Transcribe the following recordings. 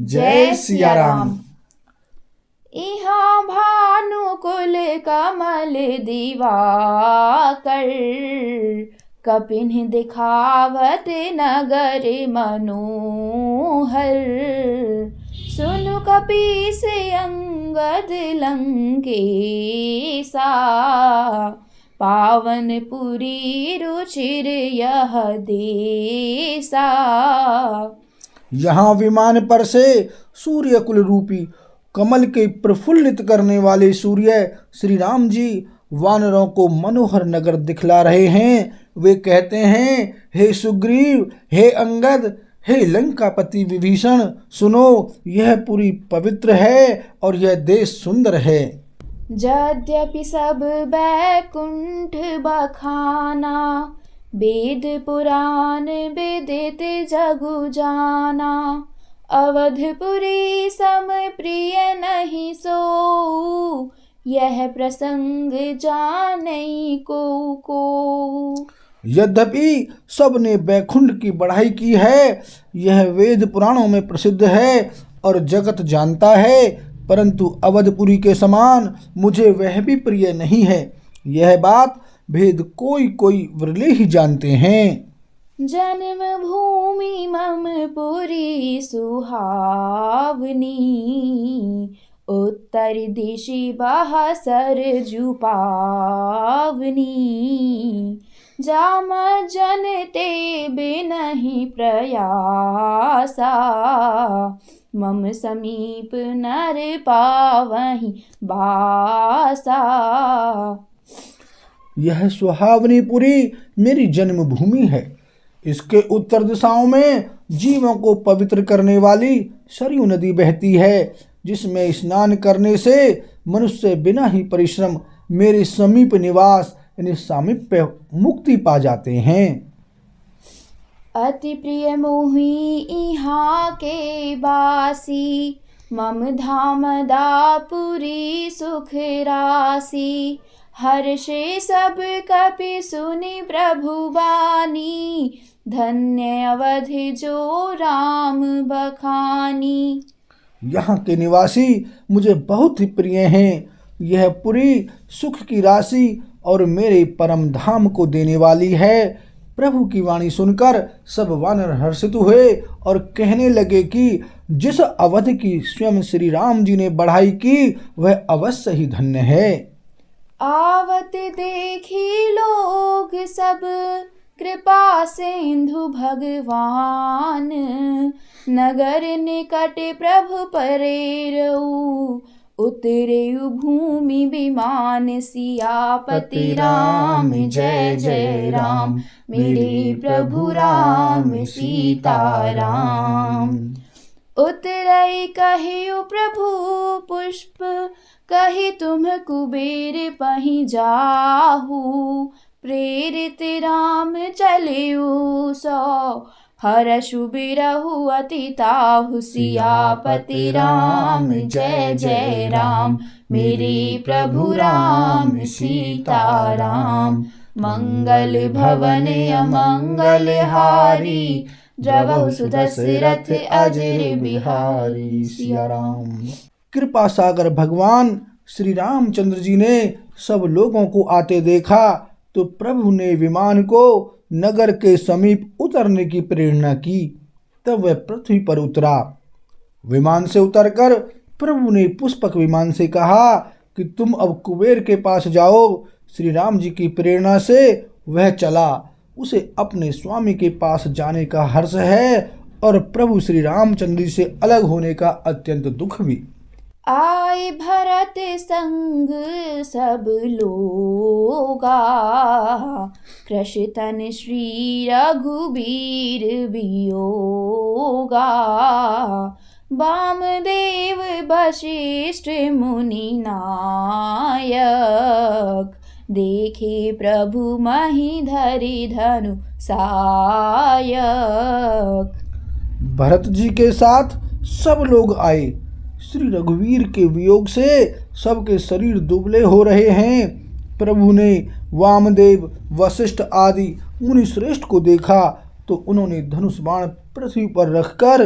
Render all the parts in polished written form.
जय सिया राम। इहाँ भानुकुल कमल दिवाकर, कपिन दिखावत नगर मनोहर। सुनु कपीस अंगद लंकेसा, पावनपुरी रुचिर यह देसा। यहाँ विमान पर से सूर्य कुल रूपी कमल के प्रफुल्लित करने वाले सूर्य श्री राम जी वानरों को मनोहर नगर दिखला रहे हैं। वे कहते हैं, हे सुग्रीव, हे अंगद, हे लंकापति विभीषण, सुनो, यह पुरी पवित्र है और यह देश सुंदर है। यद्यपि सब बैकुंठ बखाना, वेद पुराण विदित जगु जाना। अवधपुरी सम प्रिय नहीं सो, यह प्रसंग जानई को। यद्यपि सबने बैकुंठ की बढ़ाई की है, यह वेद पुराणों में प्रसिद्ध है और जगत जानता है, परंतु अवधपुरी के समान मुझे वह भी प्रिय नहीं है। यह बात भेद कोई कोई विरले ही जानते हैं। जन्म भूमि मम पुरी सुहावनी, उत्तर दिशि बह सरजू पावनी। जाम जनते बिनहि प्रयासा, मम समीप नर पावहि बासा। यह सुहावनीपुरी मेरी जन्मभूमि है। इसके उत्तर दिशाओं में जीवों को पवित्र करने वाली सरयू नदी बहती है, जिसमें स्नान करने से मनुष्य बिना ही परिश्रम मेरे समीप निवास यानी सामीप्य मुक्ति पा जाते हैं। अति प्रिय मोहि इहाँ के बासी, मम धाम दापुरी सुख राशि। हर्षे सब कपि सुनि प्रभु बानी, धन्य अवधि जो राम बखानी। यहाँ के निवासी मुझे बहुत ही प्रिय हैं। यह पुरी सुख की राशि और मेरे परम धाम को देने वाली है। प्रभु की वाणी सुनकर सब वानर हर्षित हुए और कहने लगे कि जिस अवधि की स्वयं श्री राम जी ने बढ़ाई की, वह अवश्य ही धन्य है। आवत देखी लोग सब कृपा सिंधु भगवान, नगर निकट प्रभु परेरऊ। उतरे भूमि विमान, सियापति राम जय जय राम। मेरे प्रभु राम सीताराम। उतरई कहियो प्रभु पुष्प, कही तुम कुबेर पहि जाहू। प्रेरित राम चलियो सो, हर्षु बिरहु अति ताहु। सियापति राम जय जय राम। मेरे प्रभु राम सीताराम। मंगल भवन अमंगल हारी, द्रवहु सुदशरथ अजर बिहारी। सिया राम। कृपा सागर भगवान श्री रामचंद्र जी ने सब लोगों को आते देखा तो प्रभु ने विमान को नगर के समीप उतरने की प्रेरणा की। तब वह पृथ्वी पर उतरा। विमान से उतरकर प्रभु ने पुष्पक विमान से कहा कि तुम अब कुबेर के पास जाओ। श्री राम जी की प्रेरणा से वह चला। उसे अपने स्वामी के पास जाने का हर्ष है और प्रभु श्री रामचंद्र जी से अलग होने का अत्यंत दुख भी। आए भरत संग सब लोगा, कृषतन श्री रघुबीर वियोगा। वामदेव वशिष्ठ मुनि नायक, देखे प्रभु मही धरि धनु सायक। भरत जी के साथ सब लोग आए। श्री रघुवीर के वियोग से सबके शरीर दुबले हो रहे हैं। प्रभु ने वामदेव, वशिष्ठ आदि मुनि श्रेष्ठ को देखा तो उन्होंने धनुष बाण पृथ्वी पर रखकर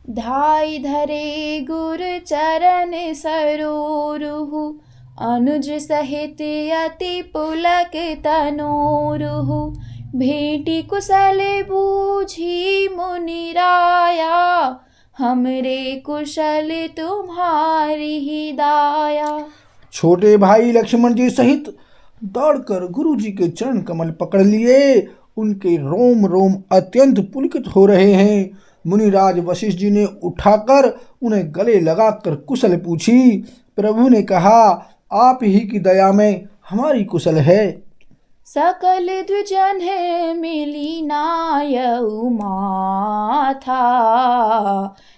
धाई धरे गुर चरण सरोरुहु अनुज सहित अति पुलक तनोरुहु भेटी कुशल बूझी मुनिराया हमरे कुशल तुम्हारी ही दाया। छोटे भाई लक्ष्मण जी सहित दौड़कर गुरु जी के चरण कमल पकड़ लिए। उनके रोम रोम अत्यंत पुलकित हो रहे हैं। मुनिराज वशिष्ठ जी ने उठाकर उन्हें गले लगाकर कुशल पूछी। प्रभु ने कहा, आप ही की दया में हमारी कुशल है। सकल द्विजन मिली नायउ माथा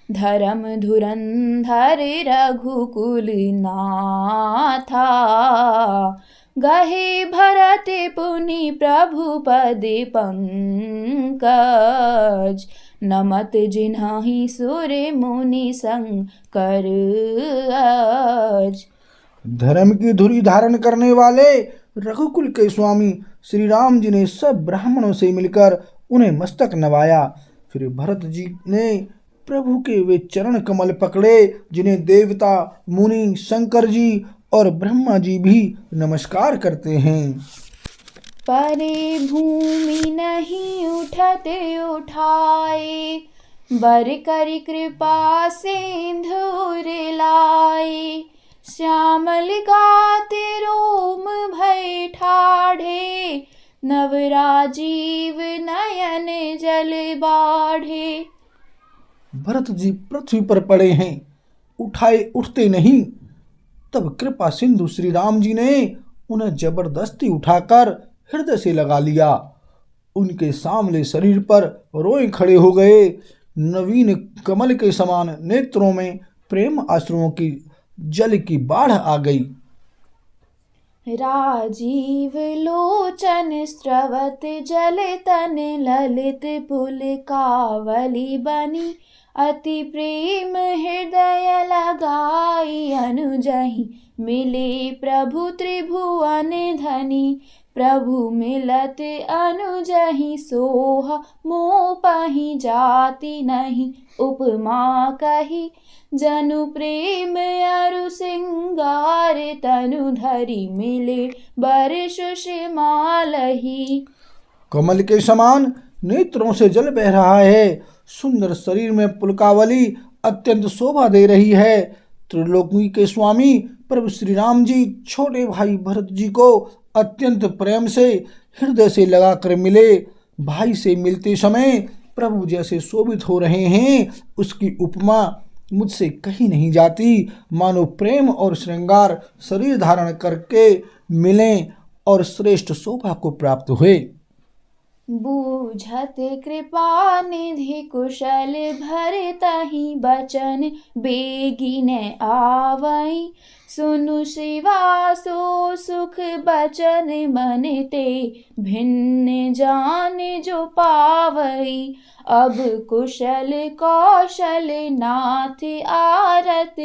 धर्म धुरंधर रघुकुल नाथा गहे भरत पुनि प्रभु पद पंकज नमत जिन्हि सुर मुनि संकर अज। धर्म की धुरी धारण करने वाले रघुकुल के स्वामी श्री राम जी ने सब ब्राह्मणों से मिलकर उन्हें मस्तक नवाया। फिर भरत जी ने प्रभु के वे चरण कमल पकड़े जिन्हें देवता मुनि शंकर जी और ब्रह्मा जी भी नमस्कार करते हैं। परे भूमि नहीं उठते उठाए बर करि कृपा सिंधुर लाए श्यामल गाते रोम भय ठाढ़े नवराजीव नयन जल बाढ़े। भरत जी पृथ्वी पर पड़े हैं, उठाए उठते नहीं। तब कृपा सिंधु श्री राम जी ने उन्हें जबरदस्ती उठाकर हृदय से लगा लिया। उनके सामने शरीर पर रोए खड़े हो गए। नवीन कमल के समान नेत्रों में प्रेम आश्रुओं की जल की बाढ़ आ गई। राजीव लोचन स्रवत जल तन ललित पुल कावली बनी अति प्रेम हृदय लगाई अनुजहि मिले प्रभु त्रिभुवन धनी प्रभु मिलत अनुजहि सोह मोह पहि जाति नहीं उपमा कही जनु प्रेम अरु सिंगार तनु धरि मिले बर सुषमालहि। कमल के समान नेत्रों से जल बह रहा है। सुंदर शरीर में पुलकावली अत्यंत शोभा दे रही है। त्रिलोकी के स्वामी प्रभु श्री राम जी छोटे भाई भरत जी को अत्यंत प्रेम से हृदय से लगाकर मिले। भाई से मिलते समय प्रभु जैसे शोभित हो रहे हैं उसकी उपमा मुझसे कहीं नहीं जाती। मानो प्रेम और श्रृंगार शरीर धारण करके मिलें और श्रेष्ठ शोभा को प्राप्त हुए। बूझत कृपा निधि कुशल भरतहि बचन बेगिन आवई सुनु शिवा सो सुख बचन मन ते भिन्न जान जो पावई। अब कुशल कौशल नाथ आरत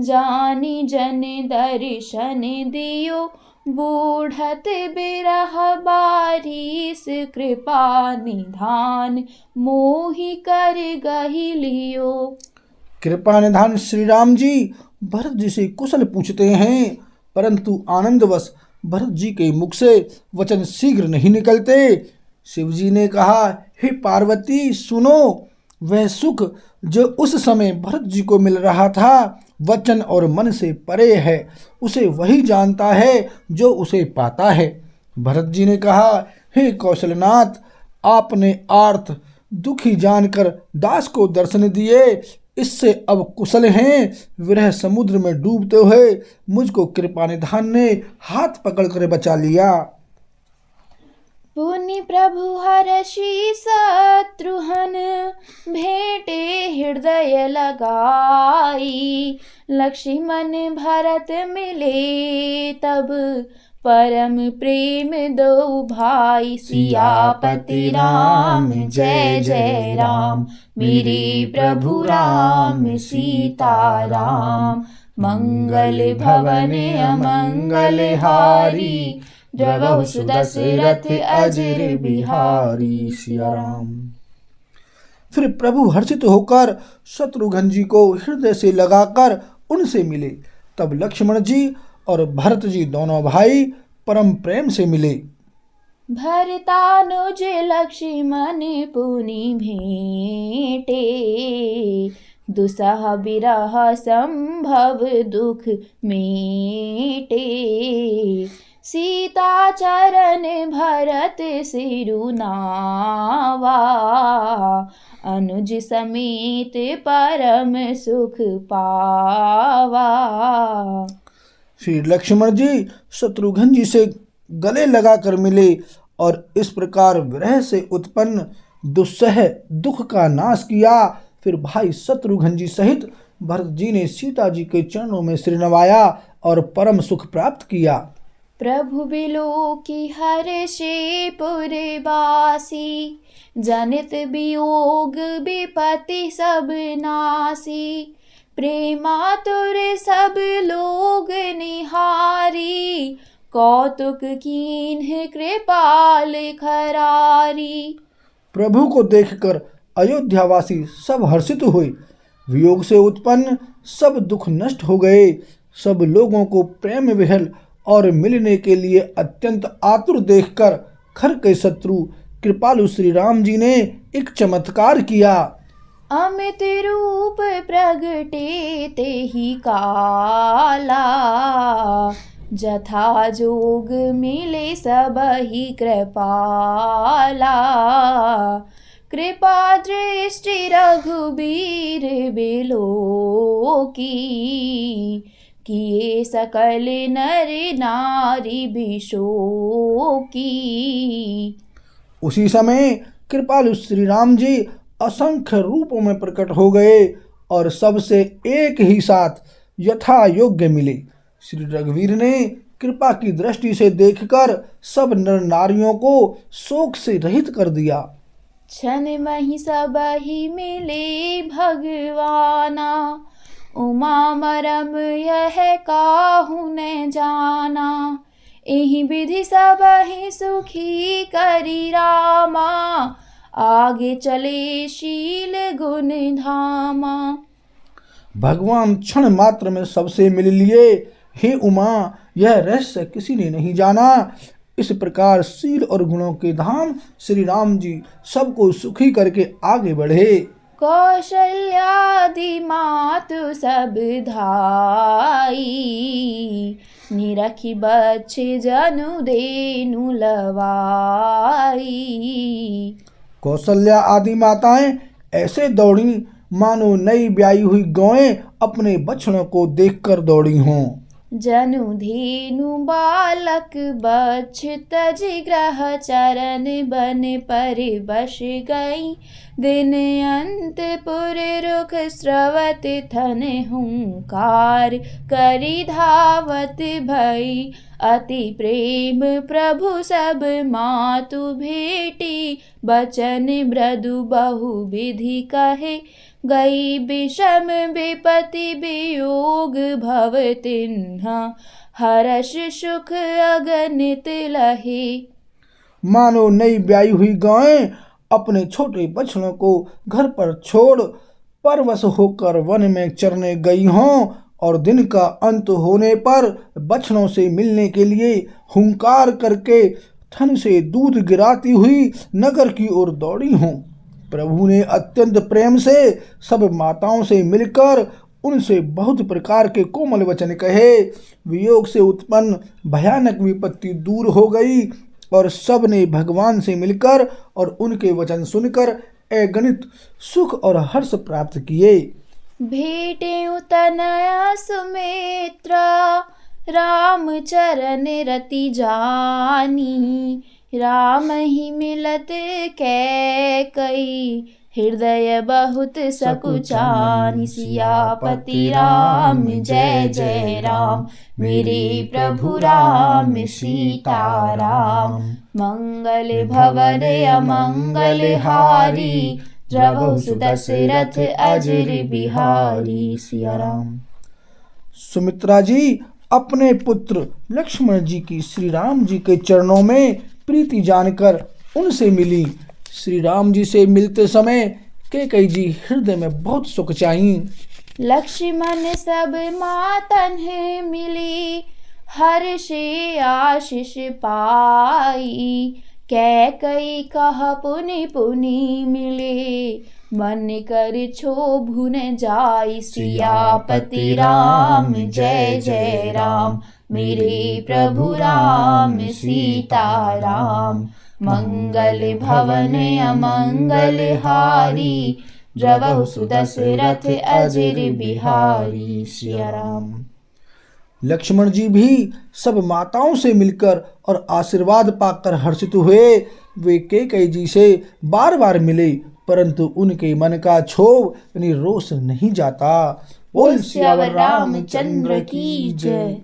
जानी जन दर्शन दियो बूढ़त बिरह बारिश कृपा निधान मोहि कर गहि लियो। कृपा निधान श्री राम जी भरत जी से कुशल पूछते हैं, परंतु आनंदवश भरत जी के मुख से वचन शीघ्र नहीं निकलते। शिव जी ने कहा, हे पार्वती सुनो, वह सुख जो उस समय भरत जी को मिल रहा था वचन और मन से परे है। उसे वही जानता है जो उसे पाता है। भरत जी ने कहा, हे कौशलनाथ, आपने आर्त दुखी जानकर दास को दर्शन दिए, इससे अब कुशल हैं। विरह समुद्र में डूबते हुए मुझको कृपा निधान ने हाथ पकड़कर बचा लिया। पुनि प्रभु हरषि शत्रुहन भेटे हृदय लगाई लक्ष्मण भरत मिले तब परम प्रेम दो भाई। सियापति राम जय जय राम मेरे प्रभु राम सीता राम मंगल भवन अमंगल हारी द्रवहु सुदशरथ अजर बिहारी। सिया राम। फिर प्रभु हर्षित होकर शत्रुघ्न जी को हृदय से लगाकर उनसे मिले। तब लक्ष्मण जी और भरत जी दोनों भाई परम प्रेम से मिले। भरतानुज लक्ष्मण पुनि भेंटे, दुसह बिरह संभव दुख मेटे। सीता चरण भरत सिरुनावा, अनुज समेत परम सुख पावा। श्री लक्ष्मण जी शत्रुघ्न जी से गले लगाकर मिले और इस प्रकार विरह से उत्पन्न दुस्सह दुख का नाश किया। फिर भाई शत्रुघ्न जी सहित भरत जी ने सीता जी के चरणों में सिर नवाया और परम सुख प्राप्त किया। प्रभु बिलो की हर्षे पुरवासी, जनित वियोग विपत्ति सब नासी। प्रेमातुर सब लोग निहारी, कौतुक कीन्ह कृपाल खरारी। प्रभु को देखकर अयोध्यावासी सब हर्षित हुए, वियोग से उत्पन्न सब दुख नष्ट हो गए। सब लोगों को प्रेम विहल और मिलने के लिए अत्यंत आतुर देखकर खर के शत्रु कृपालु श्री राम जी ने एक चमत्कार किया। अमित रूप प्रगटे तेहि काला, जथा जोग मिले सबहि कृपाला। कृपा दृष्टि रघुबीर बिलो की, किए सकल नर नारी बिशो की। उसी समय कृपालु श्री राम जी असंख्य रूपों में प्रकट हो गए और सबसे एक ही साथ यथा योग्य मिले। श्री रघुवीर ने कृपा की दृष्टि से देखकर सब नर नारियों को शोक से रहित कर दिया। क्षण महि सबहि मिले भगवाना, उमा मरम यह काहू न जाना। एहि विधि सबहि सुखी करी रामा, आगे चले शील गुण धामा। भगवान क्षण मात्र में सबसे मिल लिए। हे उमा, यह रहस्य किसी ने नहीं जाना। इस प्रकार शील और गुणों के धाम श्री राम जी सबको सुखी करके आगे बढ़े। कौशल्यादि मातु सब धाई, निरखी बच्चे जनु देनु लवाई। कौशल्या आदि माताएं ऐसे दौड़ी मानो नई ब्याई हुई गौएं अपने बछड़ों को देखकर दौड़ी हों। जनु धेनु बालक बछ तज ग्रह चरण बन पर बस गई। दिन अंत पुर रुख स्रवत थन हुंकार, करी धावत भई अति प्रेम प्रभु सब मातु भेटी। बचन मृदु बहु विधि कहे, गई विषम विपति वियोग भव तिन्हा। हर्ष सुख अगणित लहे। मानो नई ब्याई हुई गायें अपने छोटे बछड़ों को घर पर छोड़ परवश होकर वन में चरने गई हों और दिन का अंत होने पर बछड़ों से मिलने के लिए हुंकार करके थन से दूध गिराती हुई नगर की ओर दौड़ी हों। प्रभु ने अत्यंत प्रेम से सब माताओं से मिलकर उनसे बहुत प्रकार के कोमल वचन कहे। वियोग से उत्पन्न भयानक विपत्ति दूर हो गई और सब ने भगवान से मिलकर और उनके वचन सुनकर अगणित सुख और हर्ष प्राप्त किए। भेटे तनया सुमित्रा, राम चरण रति जानी। राम ही मिलत कैकई, हृदय बहुत सकुचानी। सियापति राम जय जय राम, मेरे प्रभु राम सीताराम। मंगल भवन अमंगल हारी, द्रवहु सुदशरथ अजर बिहारी। सिया राम। सुमित्रा जी अपने पुत्र लक्ष्मण जी की श्री राम जी के चरणों में प्रीति जानकर उनसे मिली। श्री राम जी से मिलते समय कैकेयी जी हृदय में बहुत सुख चाही। लक्ष्मण सब मातन मिली, हर्षे आशीष पाई। कैकेयी कह पुनि पुनि मिले, मन कर क्षोभु न जाई। सियापति राम जय जय राम, मेरे प्रभु राम सीताराम। मंगल भवन अमंगल हारी, द्रवहु सुदशरथ अजिर बिहारी। सिया राम। लक्ष्मण जी भी सब माताओं से मिलकर और आशीर्वाद पाकर हर्षित हुए। वे कैकेयी जी से बार बार मिले, परंतु उनके मन का क्षोभ यानी रोष नहीं जाता। बोल सियावर रामचंद्र की जय।